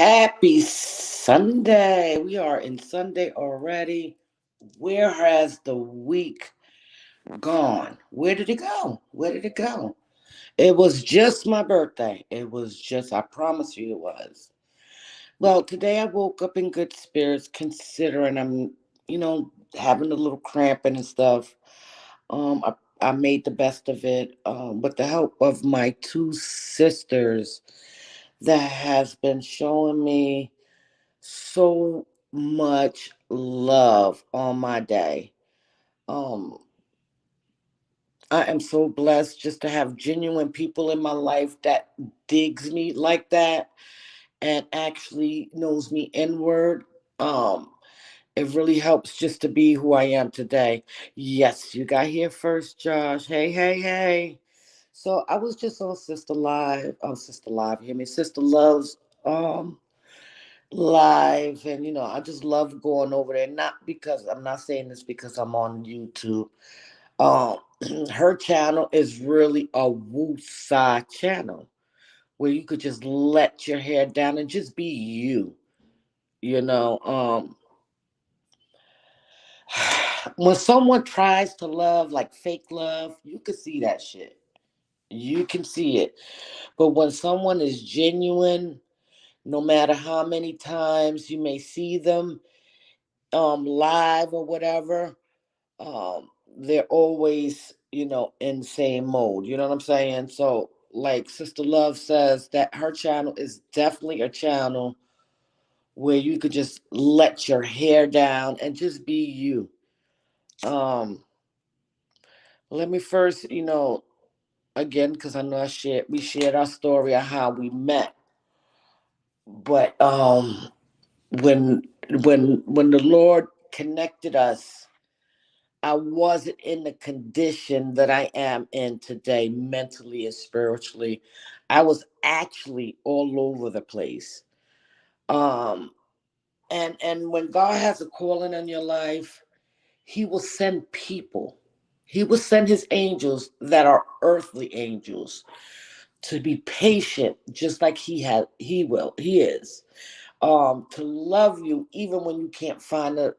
Happy Sunday. We are in Sunday already. Where has the week gone? Where did it go? Where did it go? It was just my birthday. I promise you it was. Well, today I woke up in good spirits considering I'm having a little cramping and stuff. I made the best of it with the help of my two sisters that has been showing me so much love on my day. Um, I am so blessed just to have genuine people in my life that digs me like that and actually knows me inward. Um, it really helps just to be who I am today. Yes, you got here first, Josh. Hey, hey, hey. So I was just on Sister Live. Sister Live, hear me? Sister Loves um live, and I just love going over there. Not because I'm not saying this because I'm on YouTube. um Her channel is really a woo-side channel where you could just let your hair down and just be you you know when someone tries to love like fake love, you can see that shit. You can see it. But when someone is genuine, no matter how many times you may see them live or whatever, they're always, in the same mode. You know what I'm saying? So like Sister Love says that her channel is definitely a channel where you could just let your hair down and just be you. Um, Let me first, again, because I know we shared our story of how we met. But when when the Lord connected us, I wasn't in the condition that I am in today, mentally and spiritually. I was actually all over the place. Um, and when God has a calling on your life, He will send people. He will send His angels that are earthly angels to be patient, just like He is. To love you even when you can't find a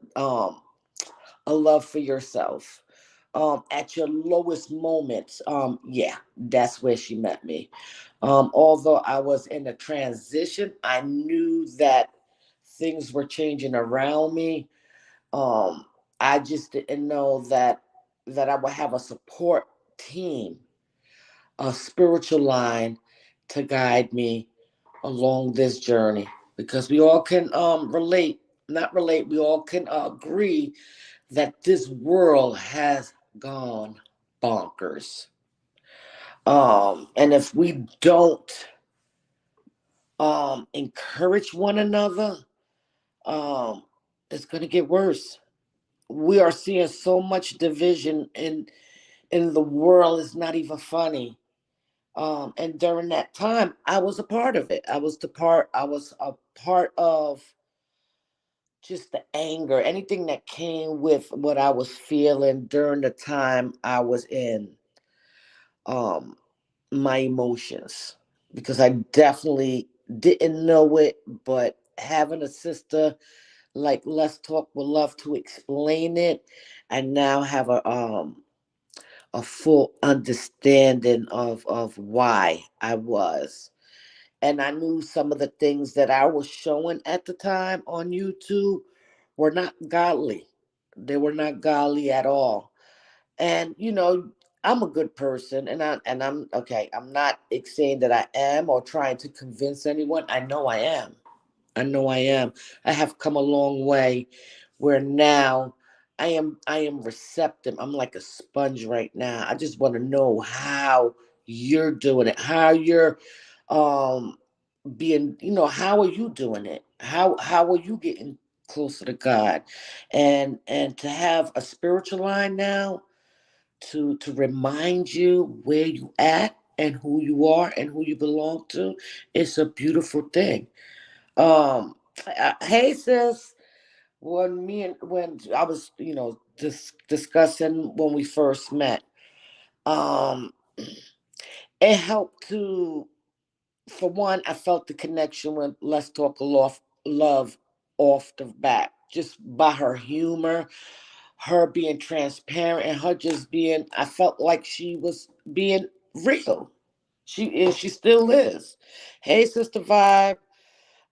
love for yourself. At your lowest moments, yeah, that's where she met me. Although I was in a transition, I knew that things were changing around me. Um, I just didn't know that I would have a support team, a spiritual line to guide me along this journey, because we all can not relate, we all can agree that this world has gone bonkers. And if we don't encourage one another, um, it's going to get worse. We are seeing so much division in the world. It's not even funny. And during that time, I was a part of it. I was a part of just the anger, anything that came with what I was feeling during the time I was in um my emotions, because I definitely didn't know it, but having a sister like Let's Talk with Love to explain it, I now have a full understanding of why I was. And I knew some of the things that I was showing at the time on YouTube were not godly. They were not godly at all. And I'm a good person, and I'm okay. I'm not saying that I am or trying to convince anyone. I know I am. I know I am. I have come a long way where now I am receptive. I'm like a sponge right now. I just want to know how you're doing it. How you're um being, how are you doing it? How are you getting closer to God? And to have a spiritual line now to remind you where you at and who you are and who you belong to, it's a beautiful thing. Hey sis, when I was, discussing when we first met, um, it helped to for one, I felt the connection with Let's Talk Love off the bat, just by her humor, her being transparent, and her just being. I felt like she was being real. She is. She still is. Hey, Sister Vibe.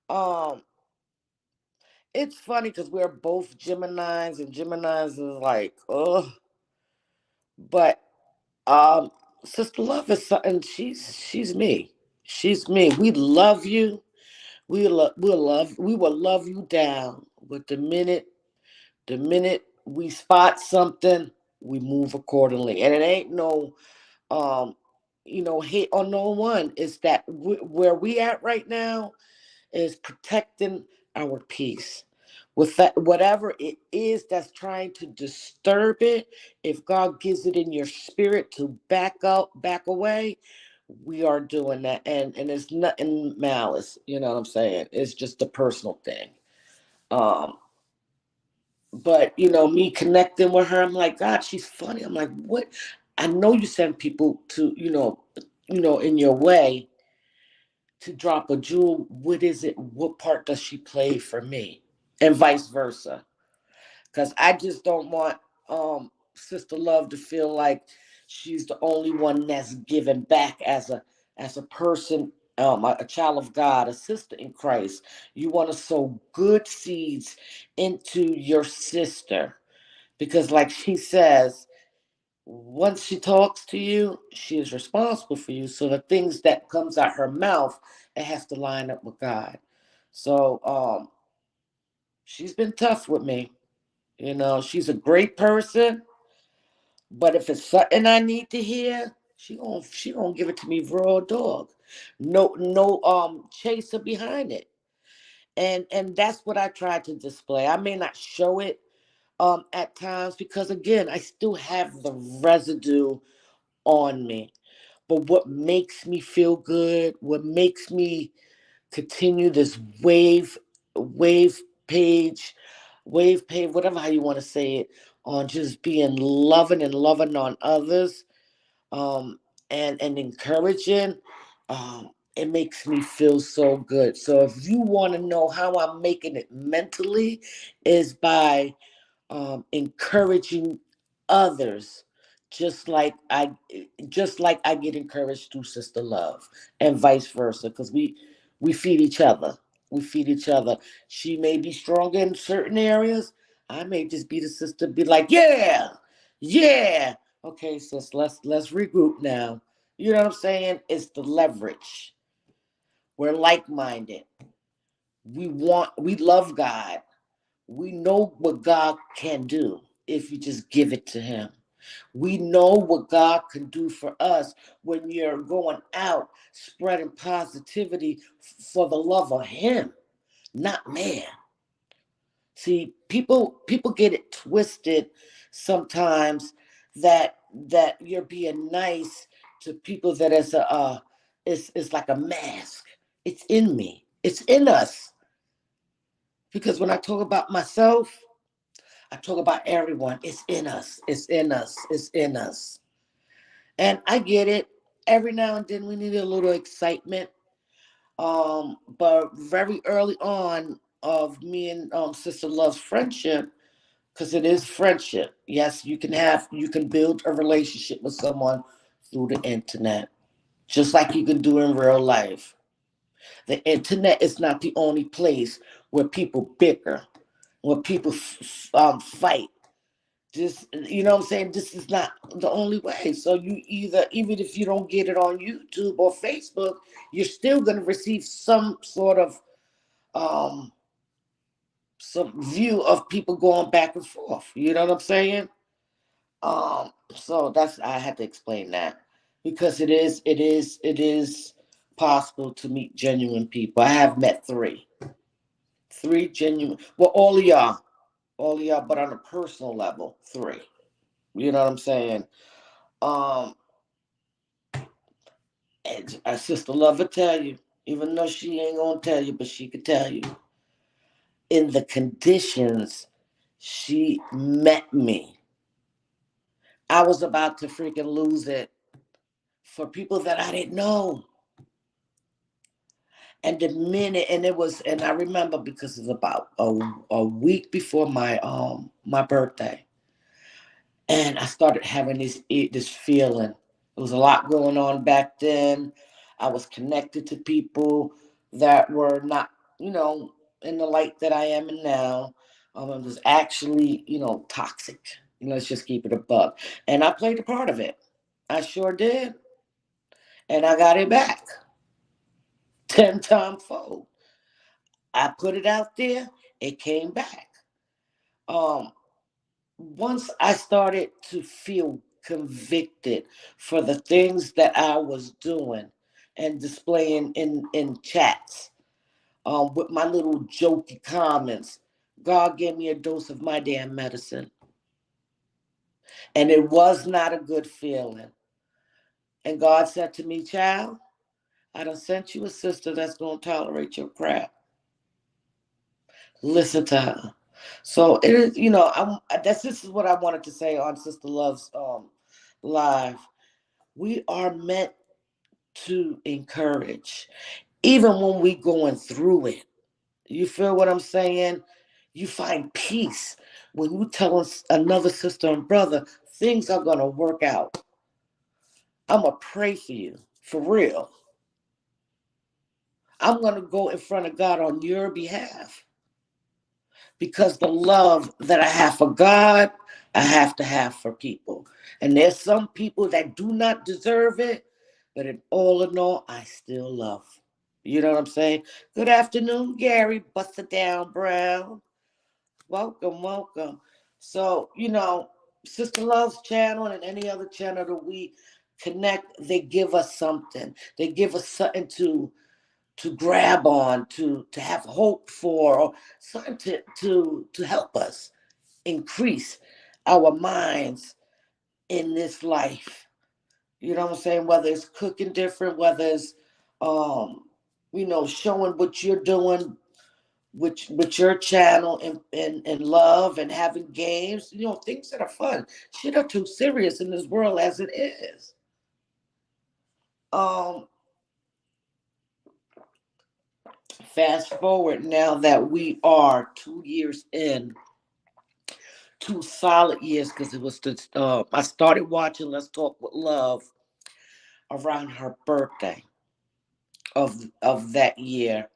Um, it's funny because we're both Geminis, and Geminis is like, ugh. But um, Sister Love is something. She's me. She's me. We love you. We will love you down. But the minute we spot something, we move accordingly. And it ain't no um hate on no one. It's that where we at right now is protecting our peace. With that, whatever it is that's trying to disturb it, if God gives it in your spirit to back up, back away, we are doing that. And it's nothing malice, you know what I'm saying? It's just a personal thing. Um, but me connecting with her, I'm like, God, she's funny. I'm like, what? I know you send people to, in your way to drop a jewel. What is it? What part does she play for me? And vice versa. Because I just don't want Sister Love to feel like she's the only one that's giving back as a person, a child of God, a sister in Christ. You want to sow good seeds into your sister because, like she says, once she talks to you, she is responsible for you. So the things that comes out her mouth, it has to line up with God. So she's been tough with me. She's a great person, but if it's something I need to hear, she gonna give it to me raw dog. No chaser behind it. And that's what I try to display. I may not show it at times because again, I still have the residue on me. But what makes me feel good, what makes me continue this wave page, whatever how you want to say it, on just being loving and loving on others, um, and encouraging, it makes me feel so good. So if you want to know how I'm making it mentally, is by encouraging others just like I get encouraged through Sister Love and vice versa because we feed each other. We feed each other. She may be stronger in certain areas. I may just be the sister, be like, yeah, yeah. Okay, sis, let's regroup now. You know what I'm saying? It's the leverage. We're like-minded. We love God. We know what God can do if you just give it to Him. We know what God can do for us when you're going out spreading positivity for the love of Him, not man. See, people get it twisted sometimes that you're being nice to people that is is like a mask. It's in me. It's in us. Because when I talk about myself, I talk about everyone. It's in us. It's in us. It's in us. And I get it. Every now and then we need a little excitement. But very early on of me and Sister Love's friendship, because it is friendship. Yes, you can build a relationship with someone through the internet, just like you can do in real life. The internet is not the only place where people bicker, where people fight. Just what I'm saying, this is not the only way. So you either, even if you don't get it on YouTube or Facebook, you're still going to receive some sort of um some view of people going back and forth. You know what I'm saying? So that's, I had to explain that because it is possible to meet genuine people. I have met three genuine, well, all of y'all, but on a personal level, three. You know what I'm saying? Um, and our sister Love will tell you, even though she ain't gonna tell you, but she could tell you, in the conditions she met me, I was about to freaking lose it for people that I didn't know. And the minute, and it was, and I remember because it's about a week before my birthday, and I started having this feeling. There was a lot going on back then. I was connected to people that were not, you know, in the light that I am in now. It was actually, toxic. Let's just keep it a buck. And I played a part of it. I sure did, and I got it back 10 times fold. I put it out there, it came back. Um, Once I started to feel convicted for the things that I was doing and displaying in chats, with my little jokey comments, God gave me a dose of my damn medicine. And it was not a good feeling. And God said to me, child, I done sent you a sister that's going to tolerate your crap. Listen to her. So it is, this is what I wanted to say on Sister Love's live. We are meant to encourage, even when we going through it. You feel what I'm saying? You find peace when you tell us another sister and brother things are gonna work out. I'm gonna pray for you for real. I'm gonna go in front of God on your behalf because the love that I have for God, I have to have for people. And there's some people that do not deserve it, but in all, I still love. You know what I'm saying? Good afternoon, Gary. Bust it down, Brown. Welcome, welcome. So, Sister Love's channel and any other channel that we connect, they give us something. They give us something to grab on, to have hope for, or something to help us increase our minds in this life. You know what I'm saying? Whether it's cooking different, whether it's showing what you're doing with your channel and love and having games, things that are fun. Shit are too serious in this world as it is. Um Fast forward now that we are 2 years in, 2 solid years, because it was I started watching Let's Talk with Love around her birthday of that year.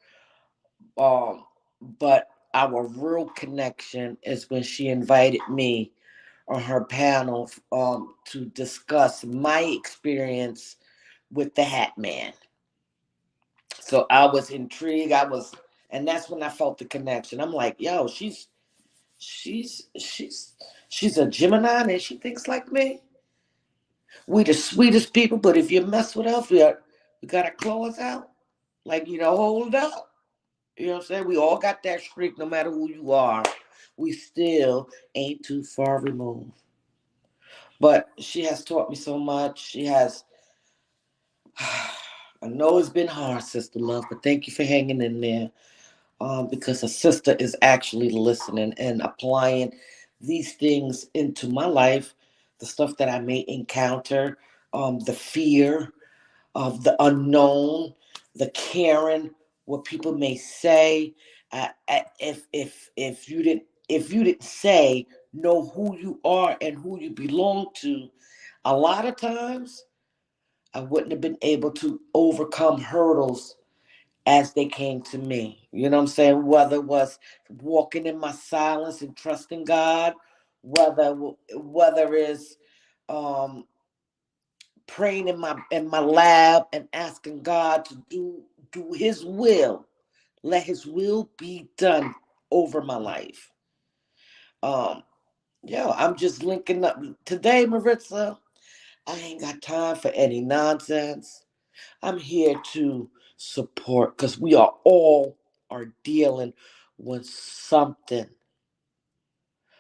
Um, but our real connection is when she invited me on her panel to discuss my experience with the Hat Man. So I was intrigued. And that's when I felt the connection. I'm like, yo, she's she's she's a Gemini and she thinks like me. We the sweetest people, but if you mess with us, we got our claws out. Like, hold up. You know what I'm saying? We all got that streak no matter who you are. We still ain't too far removed. But she has taught me so much. She has, I know it's been hard, Sister Love, but thank you for hanging in there. Because a sister is actually listening and applying these things into my life, the stuff that I may encounter, the fear of the unknown, the caring, what people may say. If you didn't say know who you are and who you belong to, a lot of times I wouldn't have been able to overcome hurdles as they came to me. You know what I'm saying? Whether it was walking in my silence and trusting God, whether it's um, praying in my lab and asking God to do His will, let His will be done over my life. Um, I'm just linking up today, Maritza. I ain't got time for any nonsense. I'm here to support because we are dealing with something.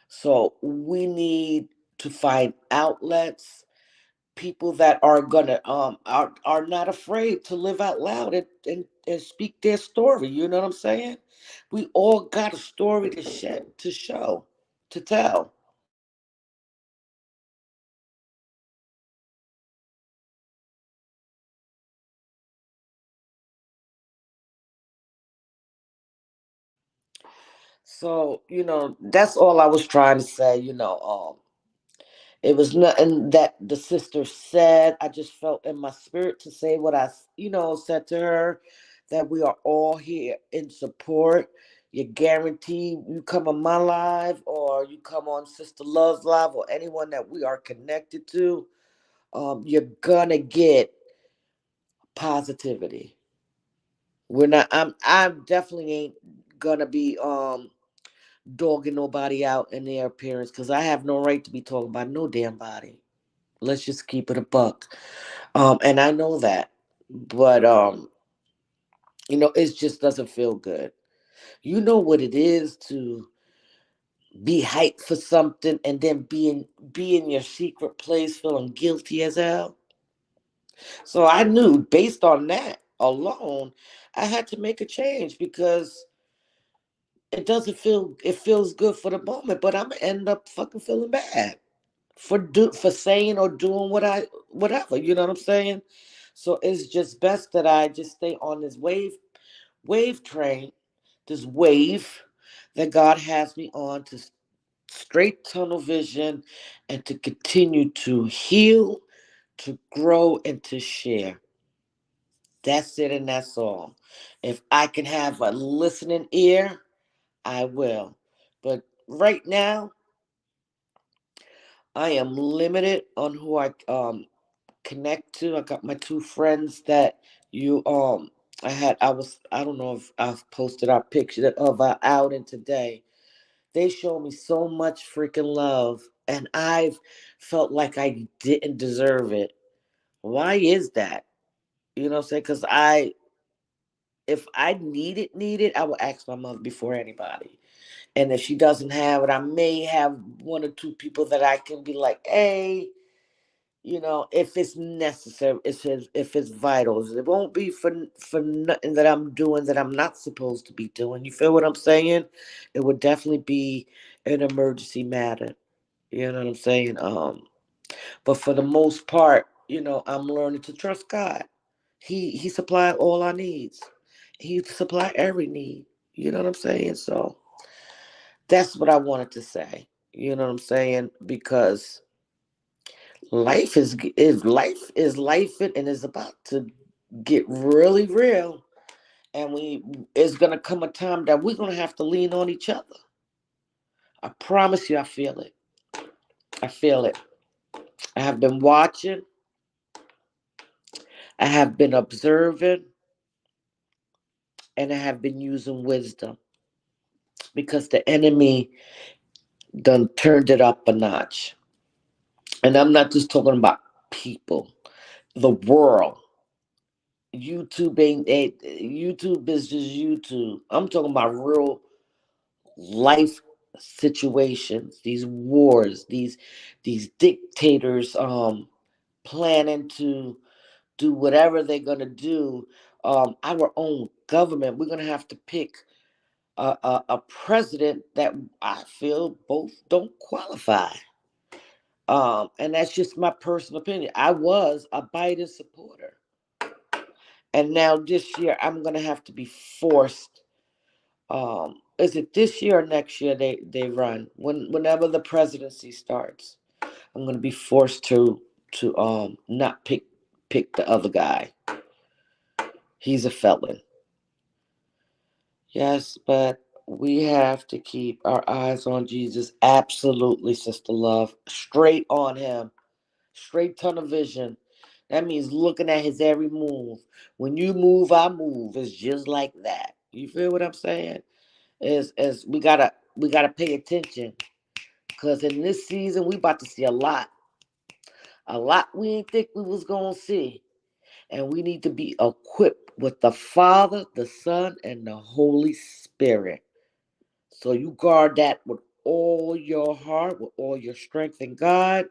So we need to find outlets, people that are gonna are not afraid to live out loud and speak their story. You know what I'm saying? We all got a story to show, to tell. So, that's all I was trying to say. It was nothing that the sister said. I just felt in my spirit to say what I, said to her, that we are all here in support. You guarantee you come on my live, or you come on Sister Love's live, or anyone that we are connected to, you're gonna get positivity. We're not. I definitely ain't gonna be dogging nobody out in their appearance, because I have no right to be talking about no damn body. Let's just keep it a buck. And I know that, but it just doesn't feel good. You know what it is to be hyped for something and then be in your secret place feeling guilty as hell. So I knew, based on that alone, I had to make a change, because it feels good for the moment, but I'm gonna end up fucking feeling bad for saying or doing whatever, you know what I'm saying? So it's just best that I just stay on this wave train, this wave that God has me on, to straight tunnel vision, and to continue to heal, to grow, and to share. That's it, and that's all. If I can have a listening ear, I will. But right now, I am limited on who I connect to. I got my two friends that you I don't know if I've posted our picture of our outing today. They show me so much freaking love, and I've felt like I didn't deserve it. Why is that? You know what I'm saying? Because if I need it, I will ask my mother before anybody. And if she doesn't have it, I may have one or two people that I can be like, hey, if it's necessary, if it's vital. It won't be for nothing that I'm doing that I'm not supposed to be doing. You feel what I'm saying? It would definitely be an emergency matter. You know what I'm saying? But for the most part, I'm learning to trust God. He supplied all our needs. He supplied every need. You know what I'm saying? So that's what I wanted to say. You know what I'm saying? Because life and is about to get really real, and we it's gonna come a time that we're gonna have to lean on each other. I promise you, I feel it. I feel it. I have been watching. I have been observing, and I have been using wisdom, because the enemy done turned it up a notch. And I'm not just talking about people, the world. YouTube is just YouTube. I'm talking about real life situations, these wars, these dictators planning to do whatever they're gonna do. Our own government, we're gonna have to pick a president that I feel both don't qualify. And that's just my personal opinion. I was a Biden supporter, and now this year I'm gonna have to be forced. Is it this year or next year they run? Whenever the presidency starts, I'm gonna be forced to not pick the other guy. He's a felon. Yes, but we have to keep our eyes on Jesus. Absolutely, Sister Love. Straight on him. Straight tunnel vision. That means looking at his every move. When you move, I move. It's just like that. You feel what I'm saying? As we gotta pay attention, because in this season we about to see a lot we didn't think we was gonna see, and we need to be equipped with the Father, the Son, and the Holy Spirit. So you guard that with all your heart, with all your strength in God,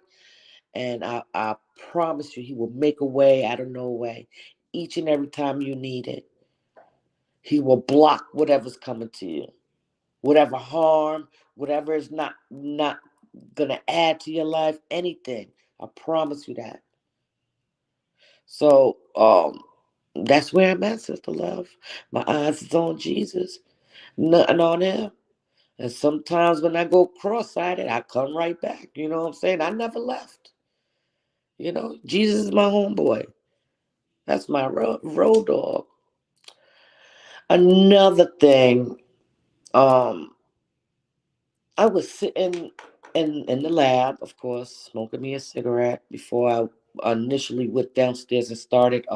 and I promise you, He will make a way out of no way each and every time you need it. He will block whatever's coming to you, whatever harm, whatever is not gonna add to your life, anything. I promise you that. So that's where I'm at, Sister Love. My eyes is on Jesus, nothing on him. And sometimes when I go cross-sided, I come right back. You know what I'm saying? I never left. Jesus is my homeboy. That's my road dog. Another thing, um, I was sitting in the lab, of course, smoking me a cigarette before I initially went downstairs and started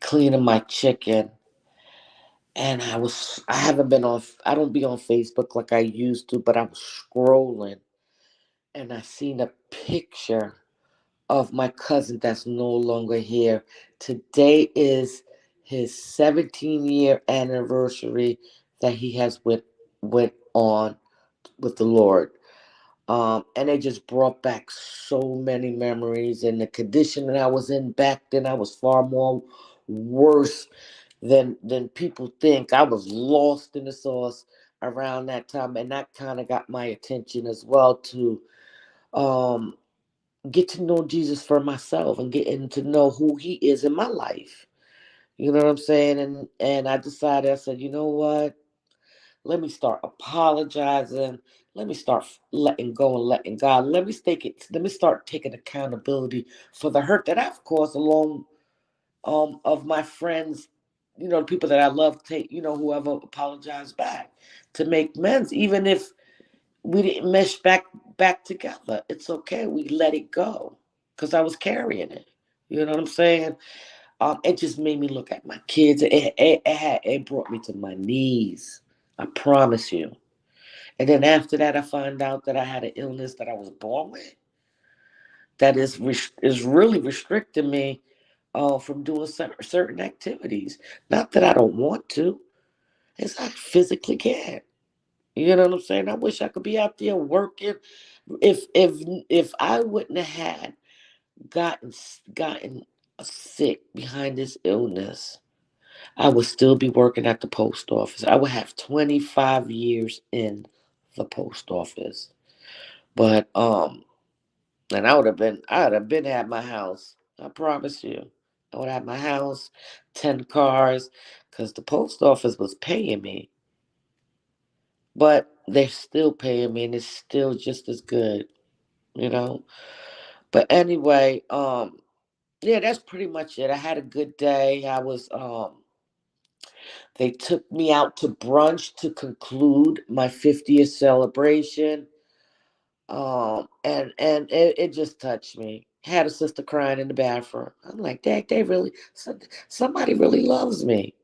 cleaning my chicken. And I haven't been on, I don't be on Facebook like I used to, but I was scrolling and I seen a picture of my cousin that's no longer here. Today is his 17-year anniversary that he has went on with the Lord. And it just brought back so many memories. And the condition that I was in back then, I was far more worse than people think. I was lost in the sauce around that time, and that kind of got my attention as well to um, get to know Jesus for myself and getting to know who He is in my life. You know what I'm saying? And I decided, I said, you know what? Let me start apologizing. Let me start letting go and letting God. Let me start taking accountability for the hurt that I've caused along of my friends, the people that I love, whoever apologized back to make amends, even if we didn't mesh back together. It's okay. We let it go because I was carrying it. You know what I'm saying? It just made me look at my kids. It brought me to my knees. I promise you. And then after that, I found out that I had an illness that I was born with that is really restricting me from doing certain activities. Not that I don't want to, it's I physically can't. You know what I'm saying? I wish I could be out there working. If I wouldn't have had gotten sick behind this illness, I would still be working at the post office. I would have 25 years in the post office. But and I would have been at my house. I promise you. I would have my house, 10 cars, because the post office was paying me. But they're still paying me and it's still just as good, you know? But anyway, yeah, that's pretty much it. I had a good day. They took me out to brunch to conclude my 50th celebration. And it just touched me. Had a sister crying in the bathroom. I'm like, Dad, somebody really loves me.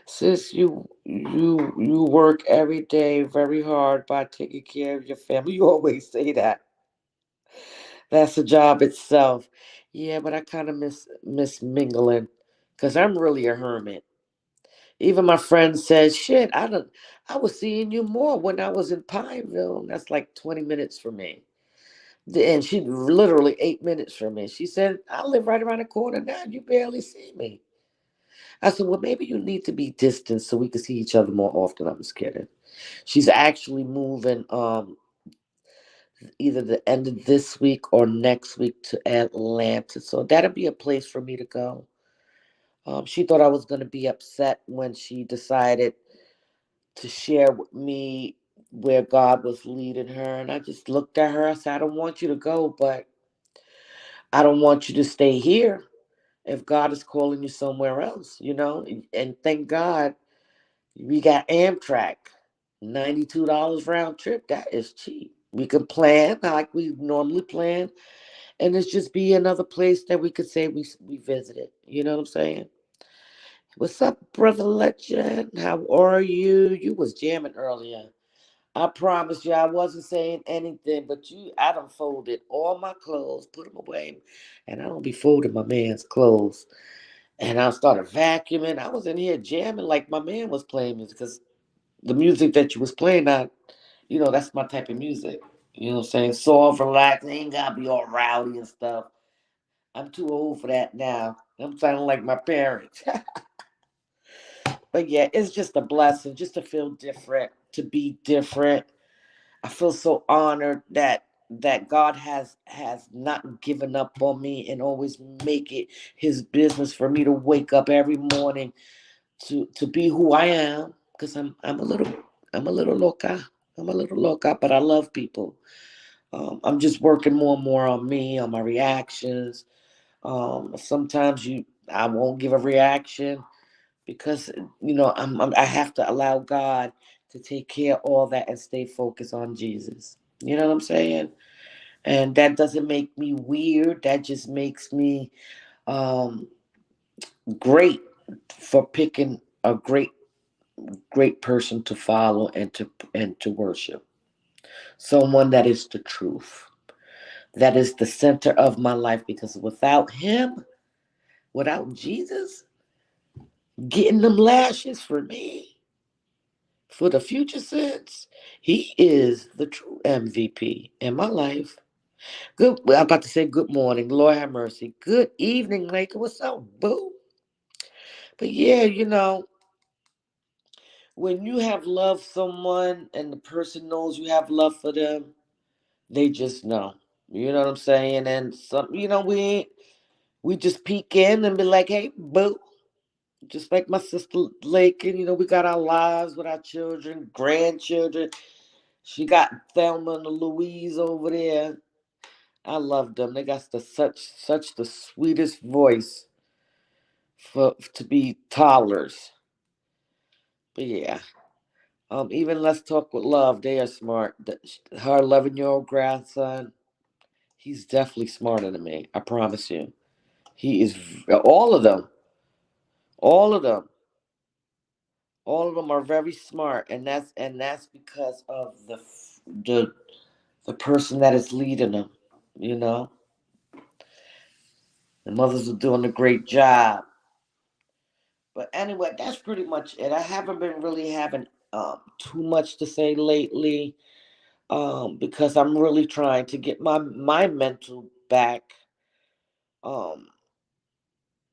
Sis, you work every day very hard by taking care of your family. You always say that. That's a job itself. Yeah, but I kind of miss mingling because I'm really a hermit. Even my friend said, "Shit, I was seeing you more when I was in Pineville. That's like 20 minutes for me." And she literally 8 minutes from me. She said, "I live right around the corner now. You barely see me." I said, "Well, maybe you need to be distant so we can see each other more often." I'm just kidding. She's actually moving either the end of this week or next week to Atlanta. So that'll be a place for me to go. She thought I was going to be upset when she decided to share with me where God was leading her. And I just looked at her. I said, "I don't want you to go, but I don't want you to stay here if God is calling you somewhere else. And thank God we got Amtrak, $92 round trip. That is cheap. We can plan like we normally plan, and it's just be another place that we could say we visited. You know what I'm saying? What's up, brother Legend? How are you? You was jamming earlier. I promise you, I wasn't saying anything, but I done folded all my clothes, put them away, and I don't be folding my man's clothes. And I started vacuuming. I was in here jamming like my man was playing music because the music that you was playing, that's my type of music. You know what I'm saying? Soft, relaxed, ain't gotta be all rowdy and stuff. I'm too old for that now. I'm sounding like my parents. But yeah, it's just a blessing just to feel different, to be different. I feel so honored that God has not given up on me and always make it his business for me to wake up every morning to be who I am. because I'm a little loca. I'm a little loca, but I love people. I'm just working more and more on me, on my reactions. Sometimes I won't give a reaction because I have to allow God to take care of all that and stay focused on Jesus. You know what I'm saying? And that doesn't make me weird. That just makes me um, great for picking a great person to follow and to worship. Someone that is the truth. That is the center of my life because without him, without Jesus getting them lashes for me, for the future sins, he is the true MVP in my life. Good. Well, I'm about to say good morning. Lord have mercy. Good evening, Laker. What's up, boo? But yeah, when you have loved someone and the person knows you have love for them, they just know. You know what I'm saying? And some, we just peek in and be like, hey, boo. Just like my sister Lakin, we got our lives with our children, grandchildren. She got Thelma and Louise over there. I love them. They got such the sweetest voice for to be toddlers. But yeah, even Let's Talk with Love, they are smart. Her 11-year-old grandson, he's definitely smarter than me. I promise you. He is. All of them, all of them, all of them are very smart, and that's because of the the person that is leading them. You know, the mothers are doing a great job. But anyway, that's pretty much it. I haven't been really having too much to say lately because I'm really trying to get my mental back. Um,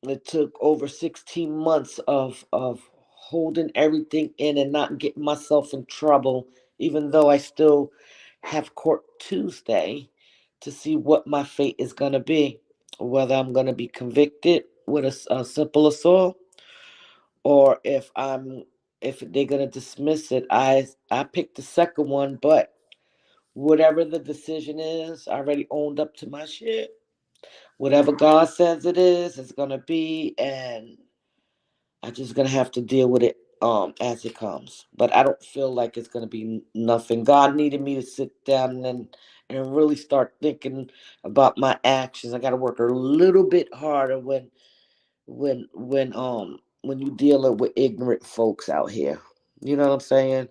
it took over 16 months of holding everything in and not getting myself in trouble, even though I still have court Tuesday to see what my fate is going to be, whether I'm going to be convicted with a simple assault or if they're gonna dismiss it. I picked the second one, but whatever the decision is, I already owned up to my shit. Whatever God says it is, it's gonna be, and I just gonna have to deal with it as it comes. But I don't feel like it's gonna be nothing. God needed me to sit down and really start thinking about my actions. I gotta work a little bit harder when you dealing with ignorant folks out here. You know what I'm saying?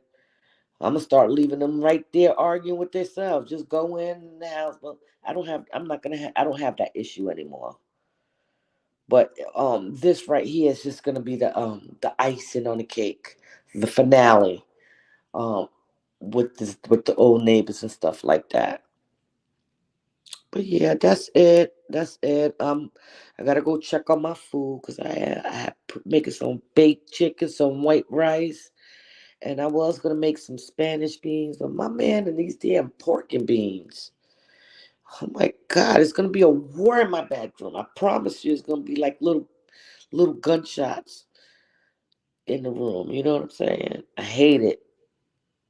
I'm gonna start leaving them right there arguing with themselves. Just go in the house. Well, I don't have that issue anymore. But this right here is just gonna be the icing on the cake, the finale. Um with the old neighbors and stuff like that. But yeah, that's it. That's it. I gotta go check on my food because I have making some baked chicken, some white rice, and I was gonna make some Spanish beans. But my man and these damn pork and beans. Oh my God, it's gonna be a war in my bedroom. I promise you, it's gonna be like little gunshots in the room. You know what I'm saying? I hate it.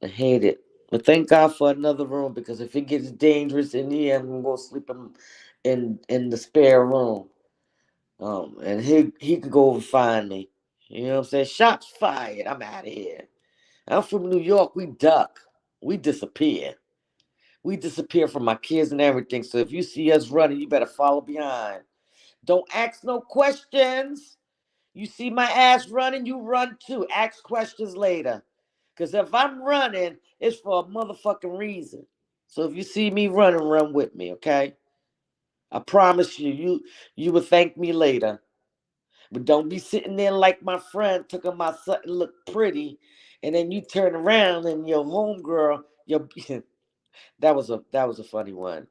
I hate it. But thank God for another room because if it gets dangerous in here, I'm gonna go sleep in the spare room. And he could go over and find me. You know what I'm saying? Shots fired. I'm out of here. I'm from New York. We duck. We disappear. We disappear from my kids and everything. So if you see us running, you better follow behind. Don't ask no questions. You see my ass running, you run too. Ask questions later. Because if I'm running, it's for a motherfucking reason. So if you see me running, run with me, okay? I promise you will thank me later. But don't be sitting there like my friend took on my something look pretty, and then you turn around and your homegirl, your that was a funny one.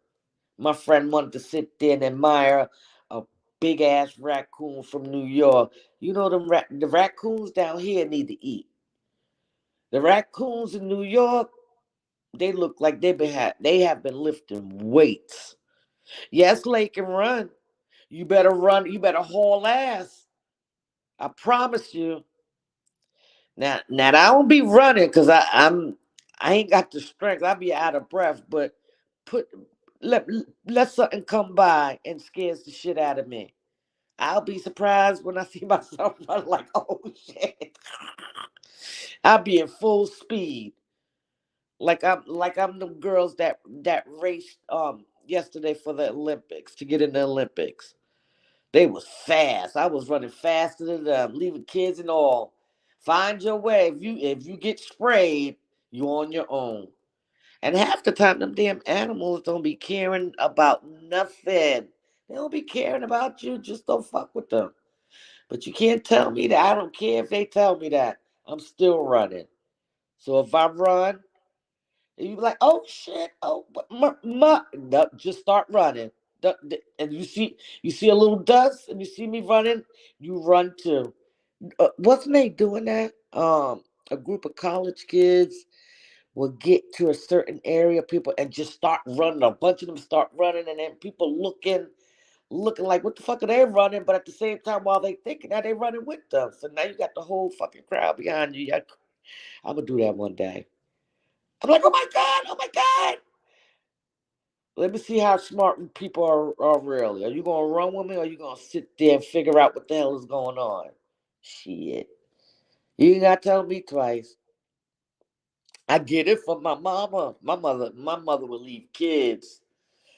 My friend wanted to sit there and admire a big ass raccoon from New York. You know the raccoons down here need to eat. The raccoons in New York, they look like they have been lifting weights. Yes, Lake and run. You better run. You better haul ass. I promise you. Now I don't be running because I ain't got the strength. I be out of breath. But put let let something come by and scares the shit out of me. I'll be surprised when I see myself run like, oh shit. I'll be in full speed. Like I'm the girls that raced yesterday for the Olympics to get in the Olympics. They was fast. I was running faster than them, leaving kids and all. Find your way. If you get sprayed, you on your own. And half the time, them damn animals don't be caring about nothing. They don't be caring about you. Just don't fuck with them. But you can't tell me that. I don't care if they tell me that. I'm still running. So if I run, and you be like, oh shit, oh, no, just start running. And you see a little dust, and you see me running, you run too. Wasn't they doing that? A group of college kids will get to a certain area, people, and just start running. A bunch of them start running, and then people looking like, what the fuck are they running? But at the same time, while they thinking that, they running with them. So now you got the whole fucking crowd behind you. I'm gonna do that one day. I'm like, oh my god, oh my god. Let me see how smart people are really. Are you gonna run with me, or are you gonna sit there and figure out what the hell is going on? Shit. You ain't gotta tell me twice. I get it from my mama. My mother would leave kids.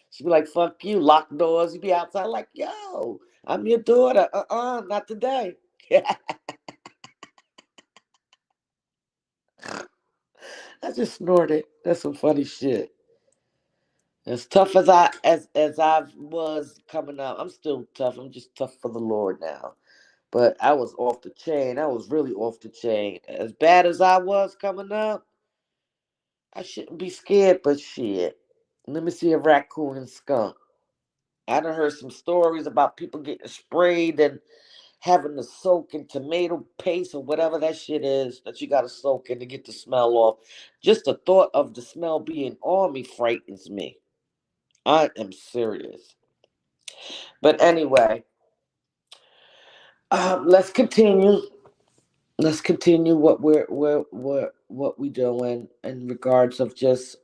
She'd be like, fuck you, lock doors. You'd be outside like, yo, I'm your daughter. Not today. I just snorted. That's some funny shit. As tough as I was coming up, I'm still tough. I'm just tough for the Lord now. But I was off the chain. I was really off the chain. As bad as I was coming up, I shouldn't be scared, but shit. Let me see a raccoon and skunk. I done heard some stories about people getting sprayed and having to soak in tomato paste or whatever that shit is that you gotta soak in to get the smell off. Just the thought of the smell being on me frightens me. I am serious. But anyway, let's continue. Let's continue what we doing in regards of just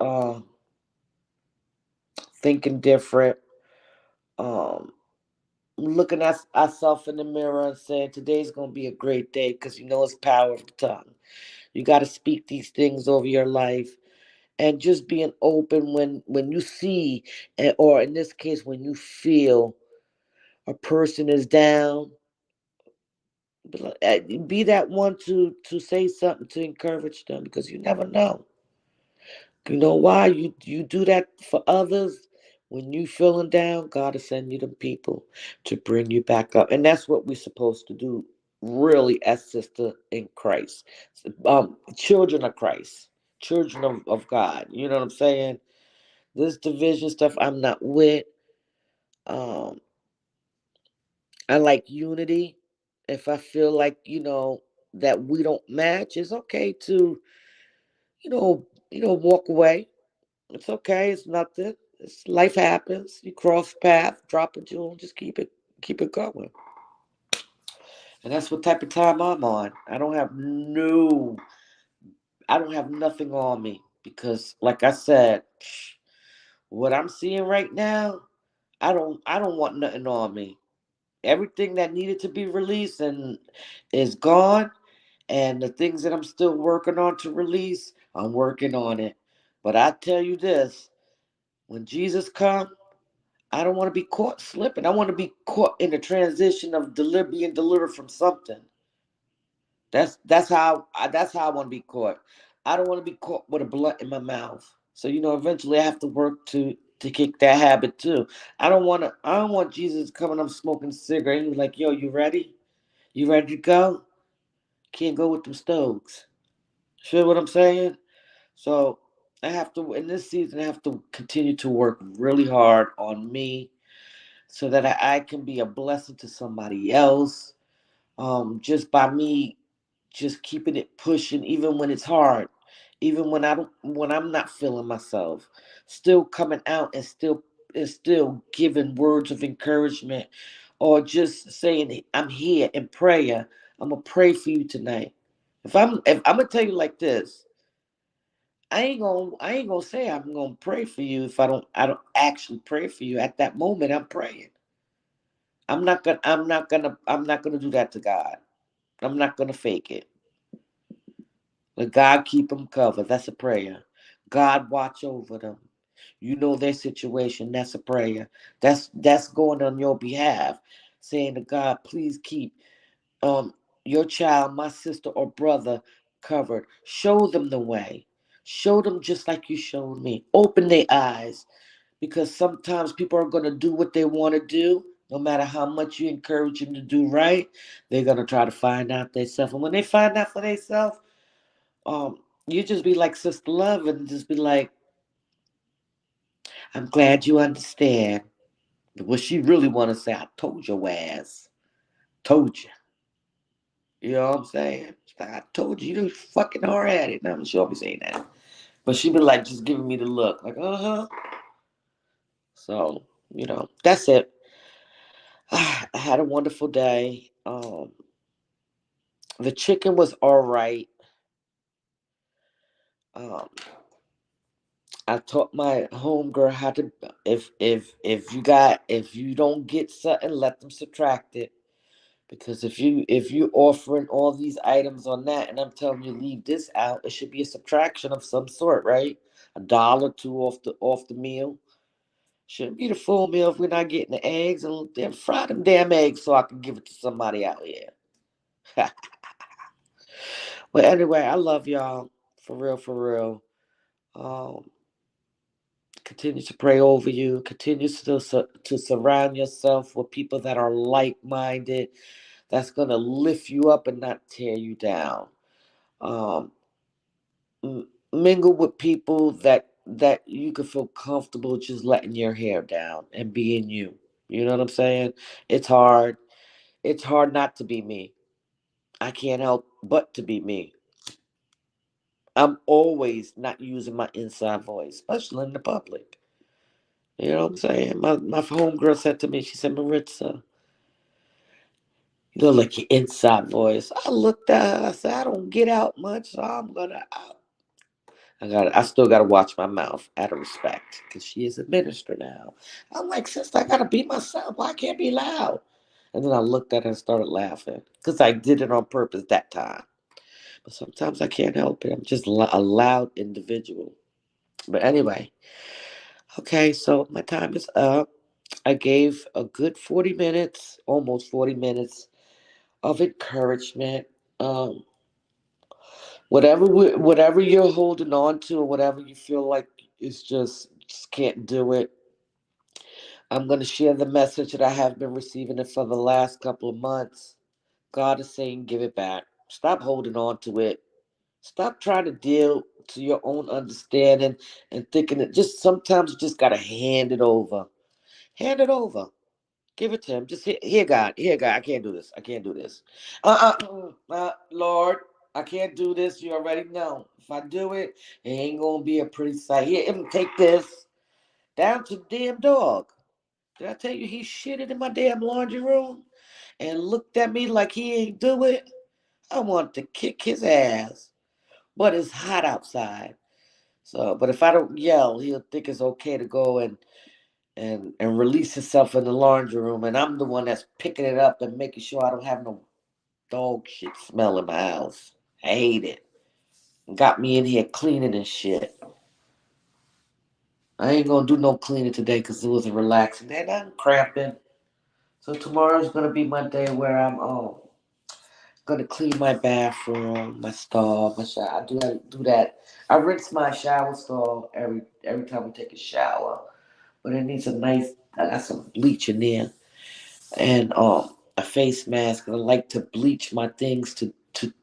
thinking different, um looking at ourselves in the mirror and saying today's gonna be a great day because you know it's power of the tongue. You got to speak these things over your life, and just being open when you see, or in this case when you feel a person is down. Be that one to say something to encourage them, because you never know. You know why you do that for others? When you feeling down, God will send you the people to bring you back up, and that's what we're supposed to do. Really, as sister in Christ, children of Christ, children of God. You know what I'm saying? This division stuff, I'm not with. Um, I like unity. If I feel like that we don't match, it's okay to walk away. It's okay. It's nothing. It's life happens. You cross path, drop a jewel, just keep it going. And that's what type of time I'm on. I don't have nothing on me because, like I said, what I'm seeing right now, I don't want nothing on me. Everything that needed to be released and is gone, and the things that I'm still working on to release, I'm working on it. But I tell you this, when Jesus comes, I don't want to be caught slipping. I want to be caught in the transition of being delivered from something. That's how I want to be caught. I don't want to be caught with a blunt in my mouth. So eventually I have to work to kick that habit too. I don't want Jesus coming up smoking a cigarette and he's like, yo, you ready? You ready to go? Can't go with them stoves. Feel what I'm saying? So I have to, in this season, I have to continue to work really hard on me so that I can be a blessing to somebody else. Just by me just keeping it pushing even when it's hard, even when I'm not feeling myself, still coming out and still giving words of encouragement, or just saying I'm here in prayer. I'm gonna pray for you tonight. If I'm gonna tell you like this, I ain't gonna say I'm gonna pray for you if I don't actually pray for you. At that moment I'm praying. I'm not gonna do that to God. I'm not gonna fake it. Let God keep them covered. That's a prayer. God watch over them. You know their situation. That's a prayer. That's going on your behalf, saying to God, please keep um your child, my sister or brother covered. Show them the way. Show them just like you showed me. Open their eyes, because sometimes people are going to do what they want to do. No matter how much you encourage them to do right, they're going to try to find out themselves. And when they find out for themselves, you just be like Sister Love and just be like, I'm glad you understand. But what she really want to say, I told your ass. Told you. You know what I'm saying? She's like, I told you, you fucking hard at it. Now she'll be saying that. But she be like just giving me the look. Like, uh-huh. So, that's it. I had a wonderful day. The chicken was all right. Um, I taught my homegirl how to, if you don't get something, let them subtract it. Because if you offering all these items on that, and I'm telling you leave this out, it should be a subtraction of some sort, right? $1, $2 off the meal. Shouldn't be the full meal if we're not getting the eggs, and then fry them damn eggs so I can give it to somebody out here. But anyway, I love y'all for real, for real. Um, Continue to pray over you. Continue to surround yourself with people that are like minded. That's gonna lift you up and not tear you down. Um, Mingle with people that you can feel comfortable just letting your hair down and being you. You know what I'm saying? It's hard. It's hard not to be me. I can't help but to be me. I'm always not using my inside voice, especially in the public. You know what I'm saying? My homegirl said to me, she said, Maritza, you look like your inside voice. I looked at her, I said, I don't get out much, so I'm gonna out. I still gotta watch my mouth out of respect, because she is a minister now. I'm like, sister, I gotta be myself. Why can't be loud? And then I looked at her and started laughing, because I did it on purpose that time. But sometimes I can't help it. I'm just a loud individual. But anyway, okay, so my time is up. I gave a good 40 minutes, almost 40 minutes of encouragement. Um, whatever you're holding on to, or whatever you feel like is just can't do it. I'm going to share the message that I have been receiving it for the last couple of months. God is saying, give it back. Stop holding on to it. Stop trying to deal to your own understanding and thinking that just sometimes you just got to hand it over. Hand it over. Give it to him. Just here, God. Here, God. I can't do this. I can't do this. Lord, I can't do this. You already know. If I do it, it ain't gonna be a pretty sight. Here, even take this down to the damn dog. Did I tell you he shitted in my damn laundry room and looked at me like he ain't do it? I want to kick his ass. But it's hot outside. So, but if I don't yell, he'll think it's okay to go and release himself in the laundry room, and I'm the one that's picking it up and making sure I don't have no dog shit smell in my house. I hate it. Got me in here cleaning and shit. I ain't gonna do no cleaning today because it wasn't relaxing. And I'm cramping. So tomorrow's gonna be my day where I'm gonna clean my bathroom, my stall, my shower. I do that. I rinse my shower stall every time I take a shower, but it needs a nice. I got some bleach in there and a face mask. And I like to bleach my things to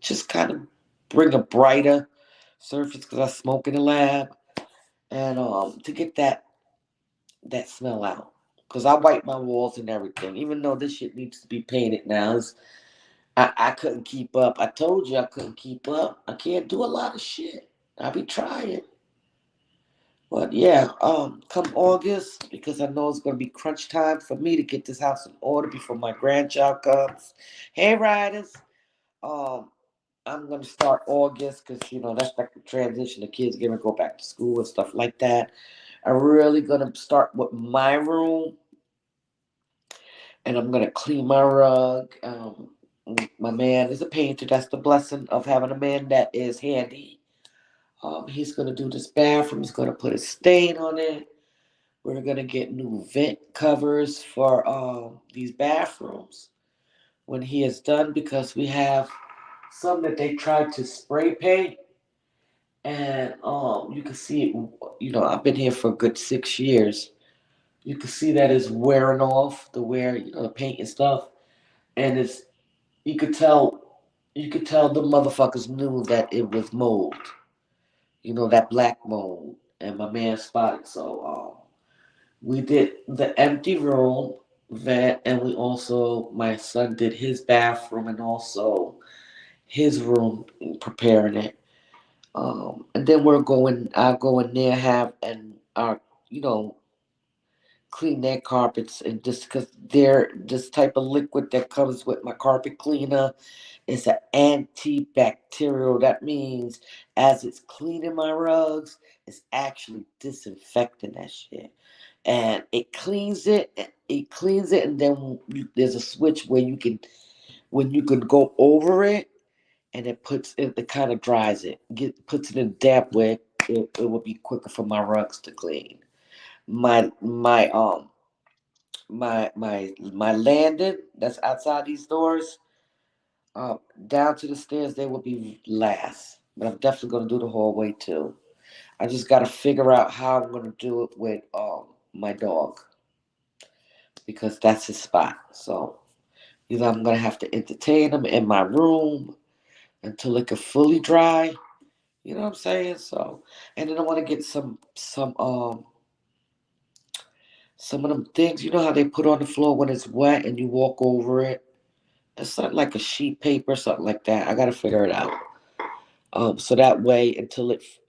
just kind of bring a brighter surface because I smoke in the lab, and to get that smell out. Because I wipe my walls and everything, even though this shit needs to be painted now. I couldn't keep up. I told you I couldn't keep up. I can't do a lot of shit. I be trying. But yeah, come August, because I know it's gonna be crunch time for me to get this house in order before my grandchild comes. Hey, riders. Um, I'm gonna start August because that's like the transition. The kids gonna go back to school and stuff like that. I'm really gonna start with my room, and I'm gonna clean my rug. My man is a painter. That's the blessing of having a man that is handy. He's gonna do this bathroom. He's gonna put a stain on it. We're gonna get new vent covers for these bathrooms when he is done, because we have some that they tried to spray paint, and you can see it. I've been here for a good 6 years. You can see that it's wearing off the wear, the paint and stuff, and it's you could tell the motherfuckers knew that it was mold. That black mold, and my man spotted. So we did the empty room that, and we also, my son did his bathroom and also his room, preparing it. And then I'll go in there, have, and you know, clean their carpets, and just because they're this type of liquid that comes with my carpet cleaner, it's an antibacterial. That means as it's cleaning my rugs, it's actually disinfecting that shit. And it cleans it. It cleans it, and then there's a switch where you can go over it, and it kind of dries it. Puts it in damp where it will be quicker for my rugs to clean. My landing that's outside these doors, down to the stairs, they will be last. But I'm definitely gonna do the hallway too. I just gotta figure out how I'm gonna do it with my dog, because that's his spot. So either I'm gonna have to entertain him in my room until it can fully dry. You know what I'm saying? So, and then I want to get some of them things. You know how they put on the floor when it's wet and you walk over it. It's something like a sheet paper, something like that. I gotta figure it out. So that way,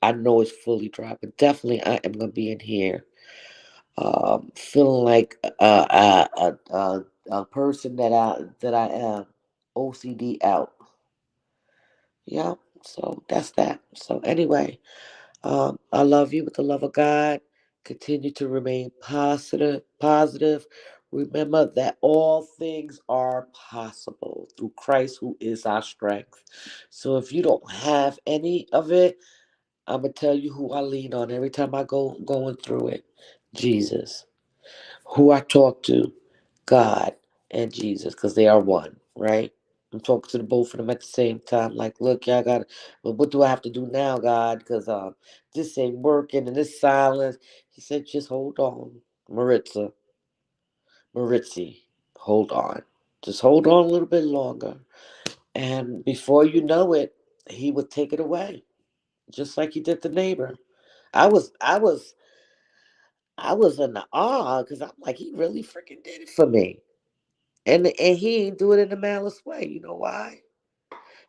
I know it's fully dry. But definitely, I am gonna be in here, feeling like a person that I am, OCD out. Yeah. So that's that. So anyway, I love you with the love of God. Continue to remain positive. Positive. Remember that all things are possible through Christ, who is our strength. So if you don't have any of it, I'm gonna tell you who I lean on every time I going through it. Jesus. Who I talk to, God and Jesus, because they are one, right? I'm talking to the both of them at the same time. Like, look, y'all got. Well, what do I have to do now, God? Because this ain't working, and this silence. He said, just hold on, Maritzi, hold on, just hold on a little bit longer, and before you know it, He would take it away, just like He did the neighbor. I was, I was, I was in the awe because I'm like, He really freaking did it for me. And he ain't do it in a malice way. You know why?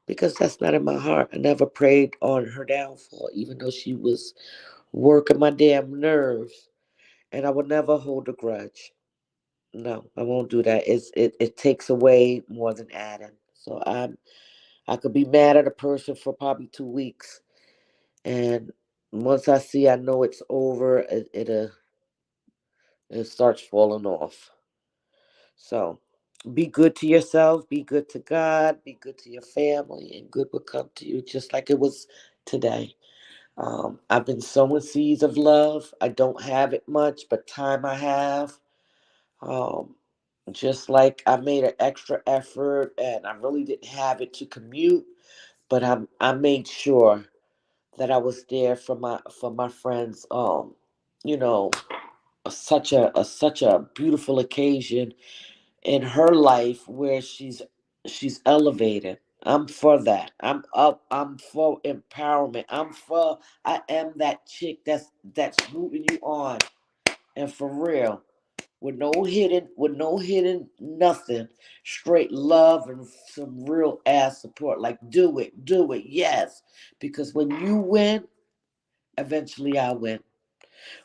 Because that's not in my heart. I never prayed on her downfall, even though she was working my damn nerves. And I would never hold a grudge. No, I won't do that. It takes away more than adding. So I could be mad at a person for probably 2 weeks, and once I know it's over. It starts falling off. So be good to yourself, be good to God, be good to your family, and good will come to you just like it was today. I've been sowing seeds of love. I don't have it much, but time I have. Um, just like I made an extra effort, and I really didn't have it to commute, but I made sure that I was there for my friends. You know, such a beautiful occasion in her life where she's elevated. I'm for that. I'm up. I'm for empowerment. I am that chick that's rooting you on, and for real, with no hidden nothing, straight love and some real ass support. Like, do it, yes, because when you win, eventually I win.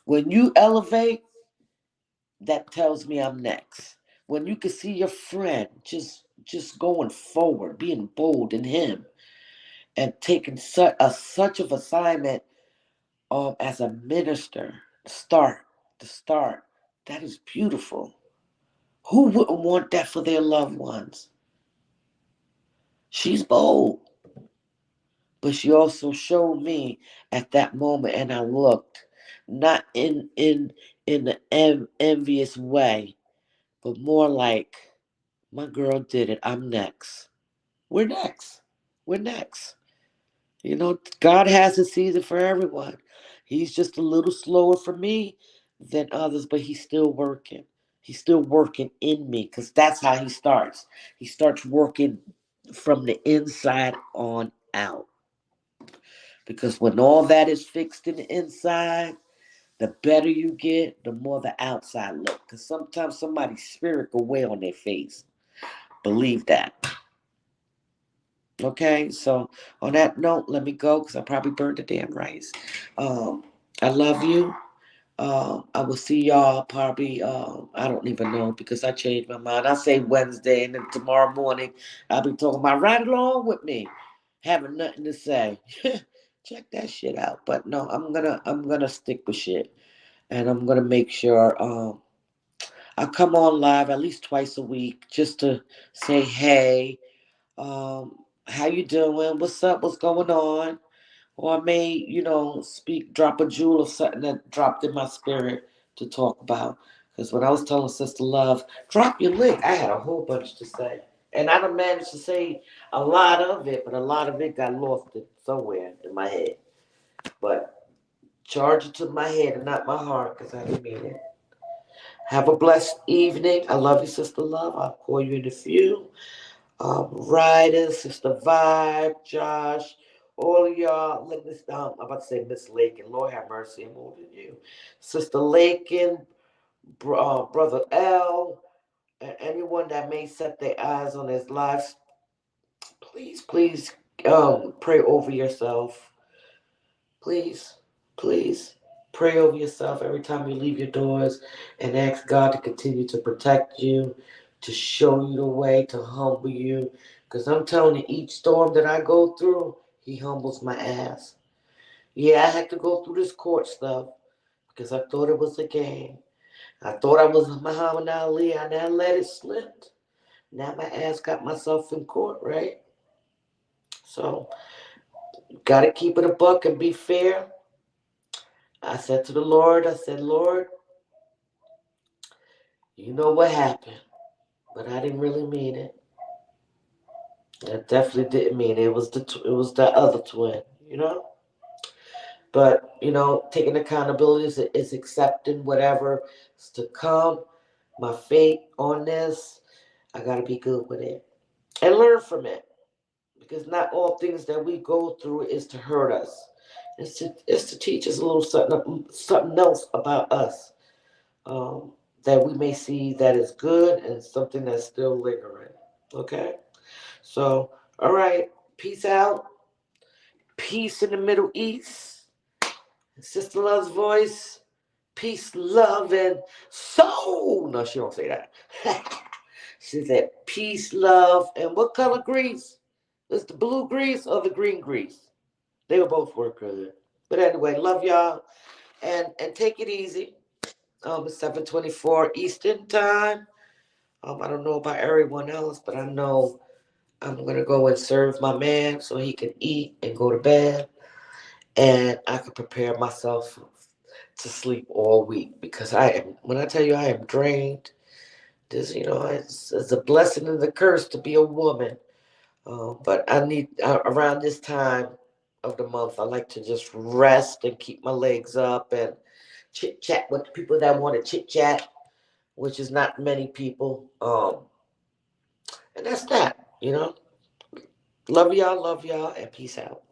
When you elevate, that tells me I'm next. When you can see your friend just going forward, being bold in him, and taking such of assignment as a minister. The start. That is beautiful. Who wouldn't want that for their loved ones? She's bold, but she also showed me at that moment, and I looked, not in the envious way, but more like, my girl did it. I'm next. We're next. We're next. You know, God has a season for everyone. He's just a little slower for me than others, but he's still working. He's still working in me because that's how he starts. He starts working from the inside on out. Because when all that is fixed in the inside, the better you get, the more the outside look. Because sometimes somebody's spirit go way on their face. Believe that. Okay, so on that note, let me go because I probably burned the damn rice. Um, I love you. I will see y'all probably. I don't even know because I changed my mind. I say Wednesday, and then tomorrow morning I'll be talking about right along with me, having nothing to say. Check that shit out. But no, I'm gonna stick with shit, and I'm gonna make sure I come on live at least twice a week just to say hey, how you doing? What's up? What's going on? Or I may, drop a jewel of something that dropped in my spirit to talk about. Because when I was telling Sister Love, drop your link, I had a whole bunch to say. And I done managed to say a lot of it, but a lot of it got lost somewhere in my head. But charge it to my head and not my heart, because I didn't mean it. Have a blessed evening. I love you, Sister Love. I'll call you in a few. Ryder, Sister Vibe, Josh, all of y'all. I'm about to say Miss Lakin. Lord have mercy, I'm older than you. Sister Lakin, Brother L, and anyone that may set their eyes on his life, please, pray over yourself. Please, please pray over yourself every time you leave your doors and ask God to continue to protect you, to show you the way, to humble you. Because I'm telling you, each storm that I go through, He humbles my ass. Yeah, I had to go through this court stuff because I thought it was a game. I thought I was Muhammad Ali. I now let it slip. Now my ass got myself in court, right? So, got to keep it a buck and be fair. I said to the Lord, I said, Lord, you know what happened, but I didn't really mean it. I definitely didn't mean it. It was the other twin, you know. But taking accountability is accepting whatever is to come. My fate on this, I gotta be good with it and learn from it because not all things that we go through is to hurt us. It's to teach us a little something else about us. That we may see that is good and something that's still lingering. Okay? So, all right. Peace out. Peace in the Middle East. Sister Love's voice. Peace, love, and soul. No, she don't say that. She said peace, love, and what color grease? Is the blue grease or the green grease? They will both work good. But anyway, love y'all and take it easy. It's 7:24 Eastern time. I don't know about everyone else, but I know I'm gonna go and serve my man so he can eat and go to bed, and I can prepare myself to sleep all week because I am. When I tell you I am drained, this it's a blessing and a curse to be a woman. But I need around this time of the month, I like to just rest and keep my legs up and chit chat with the people that want to chit chat, which is not many people. And that's that. Love y'all, and peace out.